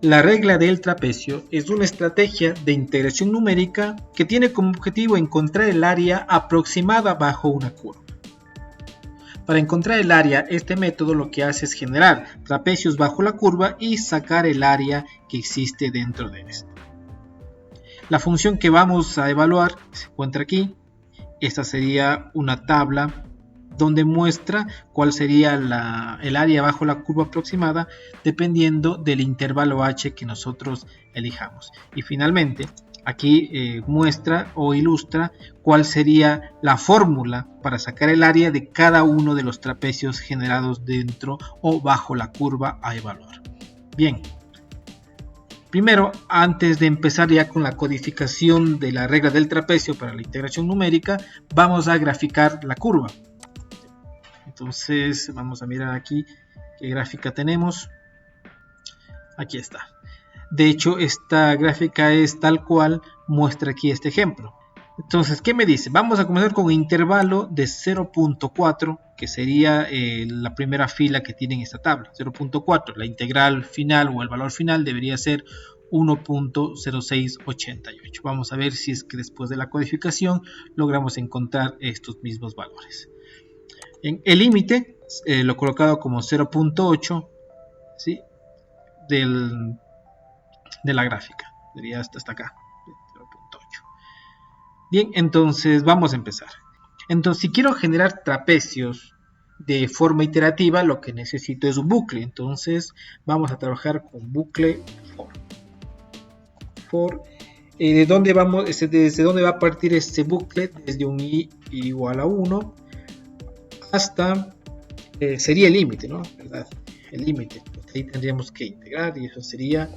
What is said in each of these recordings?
La regla del trapecio es una estrategia de integración numérica que tiene como objetivo encontrar el área aproximada bajo una curva. Para encontrar el área, este método lo que hace es generar trapecios bajo la curva y sacar el área que existe dentro de este. La función que vamos a evaluar se encuentra aquí. Esta sería una tabla donde muestra cuál sería el área bajo la curva aproximada dependiendo del intervalo h que nosotros elijamos. Y finalmente aquí muestra o ilustra cuál sería la fórmula para sacar el área de cada uno de los trapecios generados dentro o bajo la curva a evaluar. Bien. Primero, antes de empezar ya con la codificación de la regla del trapecio para la integración numérica, vamos a graficar la curva. Entonces vamos a mirar aquí qué gráfica tenemos. Aquí está. De hecho, esta gráfica es tal cual muestra aquí este ejemplo. Entonces, ¿qué me dice? Vamos a comenzar con un intervalo de 0.4, que sería la primera fila que tiene en esta tabla. 0.4, la integral final o el valor final debería ser 1.0688. Vamos a ver si es que después de la codificación logramos encontrar estos mismos valores. En el límite lo he colocado como 0.8, ¿sí? de la gráfica. Sería hasta acá. 0.8. Bien, entonces vamos a empezar. Entonces, si quiero generar trapecios de forma iterativa, lo que necesito es un bucle. Entonces, vamos a trabajar con bucle for. ¿Desde dónde va a partir este bucle? Desde un i igual a 1 hasta sería el límite, ¿no? ¿Verdad? El límite. Ahí tendríamos que integrar y eso sería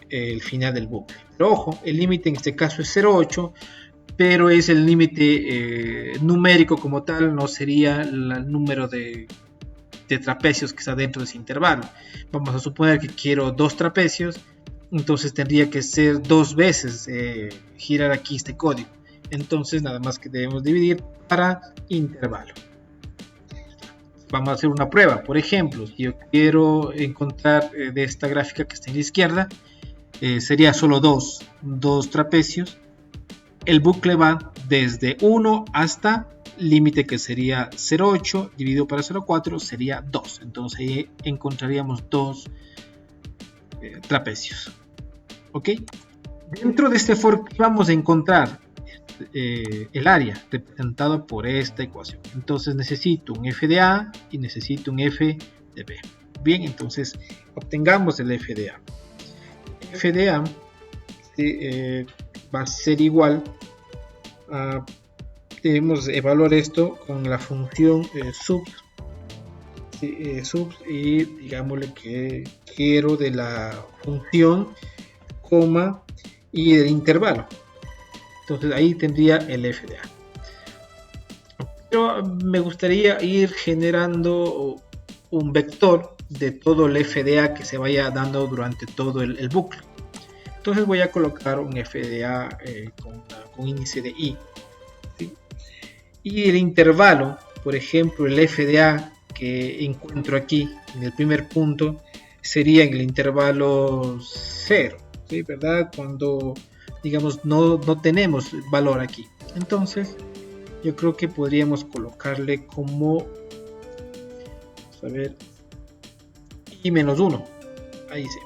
el final del bucle. Pero ojo, el límite en este caso es 0.8, pero es el límite numérico como tal, no sería el número de trapecios que está dentro de ese intervalo. Vamos a suponer que quiero 2 trapecios, entonces tendría que ser 2 veces girar aquí este código. Entonces nada más que debemos dividir para intervalo. Vamos a hacer una prueba. Por ejemplo, si yo quiero encontrar de esta gráfica que está en la izquierda, sería solo dos trapecios. El bucle va desde 1 hasta límite que sería 0.8 dividido para 0.4 sería 2. Entonces ahí encontraríamos 2 trapecios. ¿Ok? Dentro de este for vamos a encontrar el área representado por esta ecuación. Entonces necesito un f de a y necesito un f de b. Bien, entonces obtengamos el f de a. F de a va a ser igual a, debemos evaluar esto con la función subs, y digámosle que quiero de la función coma y del intervalo. Entonces ahí tendría el f de a. Pero me gustaría ir generando un vector de todo el f de a que se vaya dando durante todo el bucle. Entonces voy a colocar un f de a con índice de i, ¿sí? Y el intervalo, por ejemplo, el f de a que encuentro aquí en el primer punto sería en el intervalo 0, ¿sí? ¿Verdad? Cuando digamos no tenemos valor aquí. Entonces yo creo que podríamos colocarle como, vamos a ver, i menos 1. Ahí sí.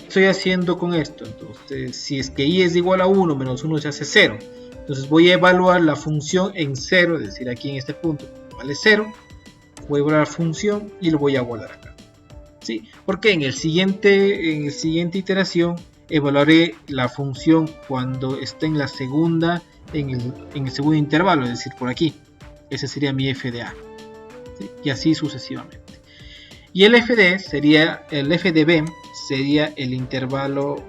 Estoy haciendo con esto? Entonces, si es que i es igual a 1, menos 1 se hace 0. Entonces voy a evaluar la función en 0, es decir, aquí en este punto vale 0. Voy a evaluar la función y lo voy a guardar acá. ¿Sí? Porque en el siguiente iteración evaluaré la función cuando esté en la segunda, en el segundo intervalo, es decir, por aquí. Ese sería mi f de a. ¿Sí? Y así sucesivamente. Y el f de b sería el intervalo,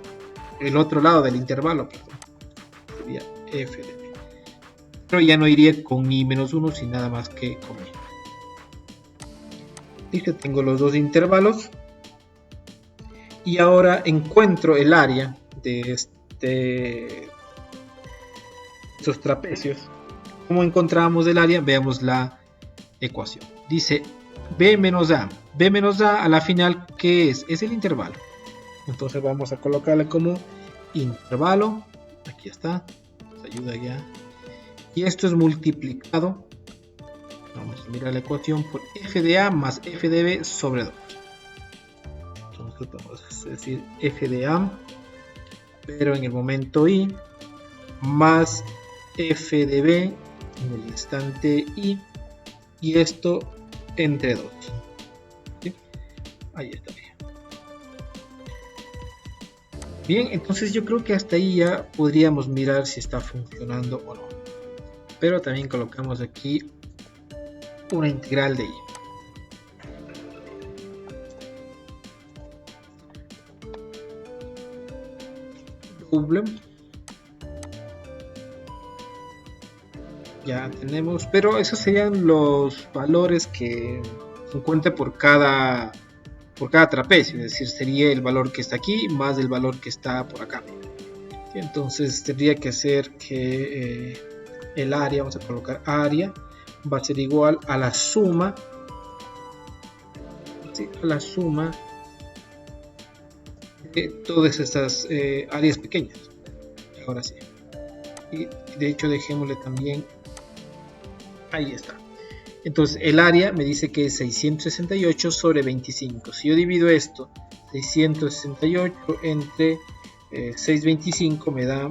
el otro lado del intervalo, perdón. Sería f de b. Pero ya no iría con i menos 1, sino nada más que con i. Listo, tengo los dos intervalos. Y ahora encuentro el área de estos trapecios. ¿Cómo encontramos el área? Veamos la ecuación. Dice B menos A. B menos A a la final, ¿qué es? Es el intervalo. Entonces vamos a colocarle como intervalo. Aquí está. Nos ayuda ya. Y esto es multiplicado. Vamos a mirar la ecuación por f de A más f de B sobre 2. Entonces vamos a decir f de A, pero en el momento I, más f de B en el instante I, y esto entre 2. ¿Sí? Ahí está bien. Bien, entonces yo creo que hasta ahí ya podríamos mirar si está funcionando o no. Pero también colocamos aquí una integral de I. Doble. Ya tenemos, pero esos serían los valores que se encuentran por cada trapecio, es decir, sería el valor que está aquí más el valor que está por acá. Entonces tendría que ser que el área, vamos a colocar área, va a ser igual a la suma, ¿sí? A la suma de todas estas áreas pequeñas. Ahora sí. Y de hecho dejémosle también, ahí está. Entonces el área me dice que es 668 sobre 25. Si yo divido esto, 668 entre 625 me da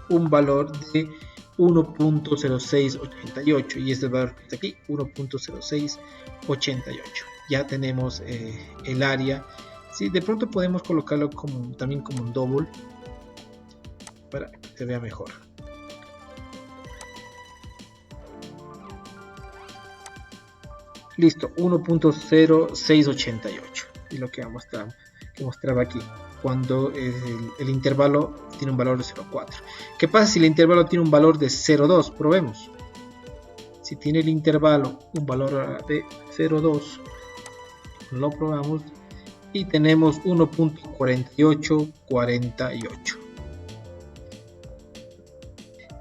un valor de 1.0688 y este valor que está aquí, 1.0688. Ya tenemos el área. Sí, de pronto podemos colocarlo también como un double para que se vea mejor. Listo, 1.0688 y lo que mostraba aquí cuando el intervalo tiene un valor de 0.4. ¿Qué pasa si el intervalo tiene un valor de 0.2? Probemos. Si tiene el intervalo un valor de 0.2, lo probamos y tenemos 1.4848.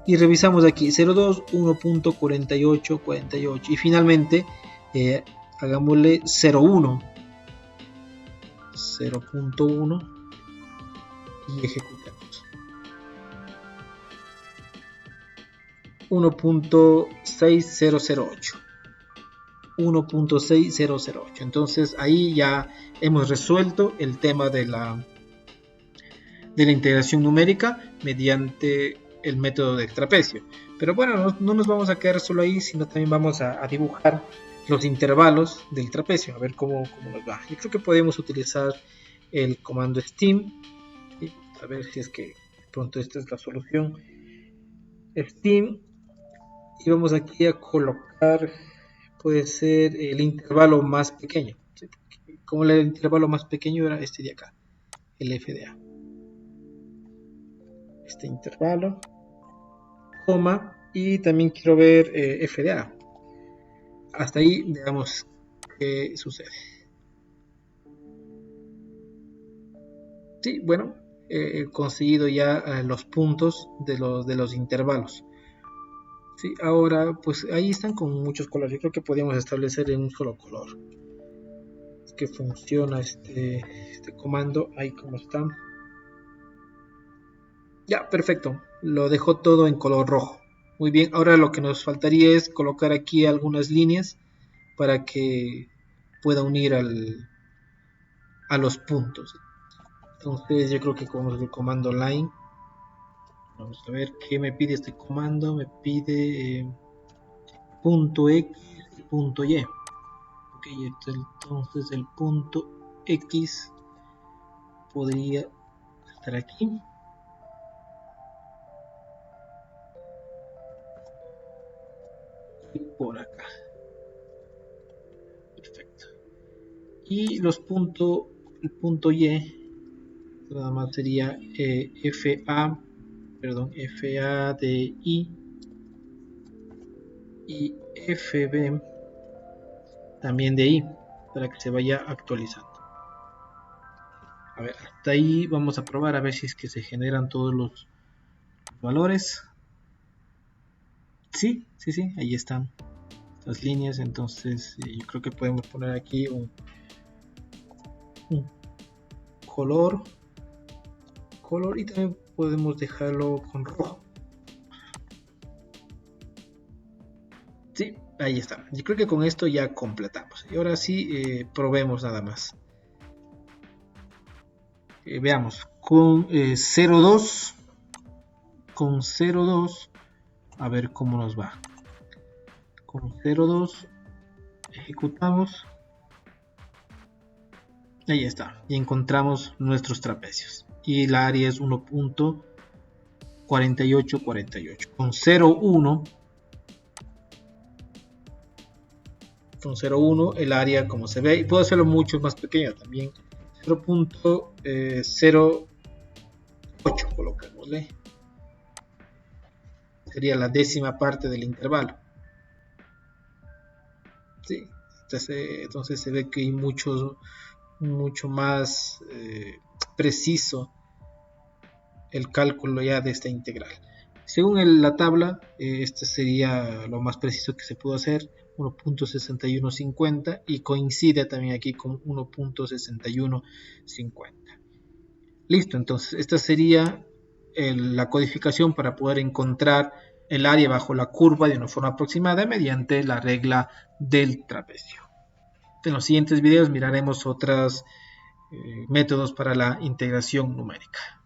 Y revisamos aquí 0.2, 1.4848 y finalmente hagámosle 0.1 y ejecutemos 1.6008. Entonces ahí ya hemos resuelto el tema de la integración numérica mediante el método del trapecio. Pero bueno, no nos vamos a quedar solo ahí, sino también vamos a dibujar los intervalos del trapecio, a ver cómo nos va. Yo creo que podemos utilizar el comando steam, ¿sí? A ver si es que de pronto esta es la solución. Steam, y vamos aquí a colocar, puede ser el intervalo más pequeño, ¿sí? Como el intervalo más pequeño era este de acá, el FDA. Este intervalo, coma, y también quiero ver FDA. Hasta ahí veamos qué sucede. Sí, bueno, he conseguido ya los puntos de los intervalos. Sí, ahora pues ahí están con muchos colores. Yo creo que podríamos establecer en un solo color. Es que funciona este comando ahí como está. Ya, perfecto. Lo dejo todo en color rojo. Muy bien, ahora lo que nos faltaría es colocar aquí algunas líneas para que pueda unir a los puntos. Entonces yo creo que con el comando line, vamos a ver qué me pide este comando. Me pide punto X y punto Y. Ok, entonces el punto X podría estar aquí. Y por acá. Perfecto. Y el punto Y nada más sería FA de I y FB también de I, para que se vaya actualizando. A ver, hasta ahí vamos a probar a ver si es que se generan todos los valores. Sí, ahí están. estas líneas. Entonces yo creo que podemos poner aquí un color y también podemos dejarlo con rojo. Sí, ahí está. Yo creo que con esto ya completamos. Y ahora sí, probemos nada más. Veamos, con 0.2, a ver cómo nos va. Con 0.2 ejecutamos. Ahí está. Y encontramos nuestros trapecios. Y el área es 1.4848. Con 0.1 el área, como se ve, y puedo hacerlo mucho más pequeño también, 0.08 colocámosle, sería la décima parte del intervalo. ¿Sí? Entonces se ve que hay mucho más preciso el cálculo ya de esta integral. Según la tabla, este sería lo más preciso que se pudo hacer, 1.6150, y coincide también aquí con 1.6150. Listo, entonces esta sería la codificación para poder encontrar el área bajo la curva de una forma aproximada mediante la regla del trapecio. En los siguientes videos miraremos otros métodos para la integración numérica.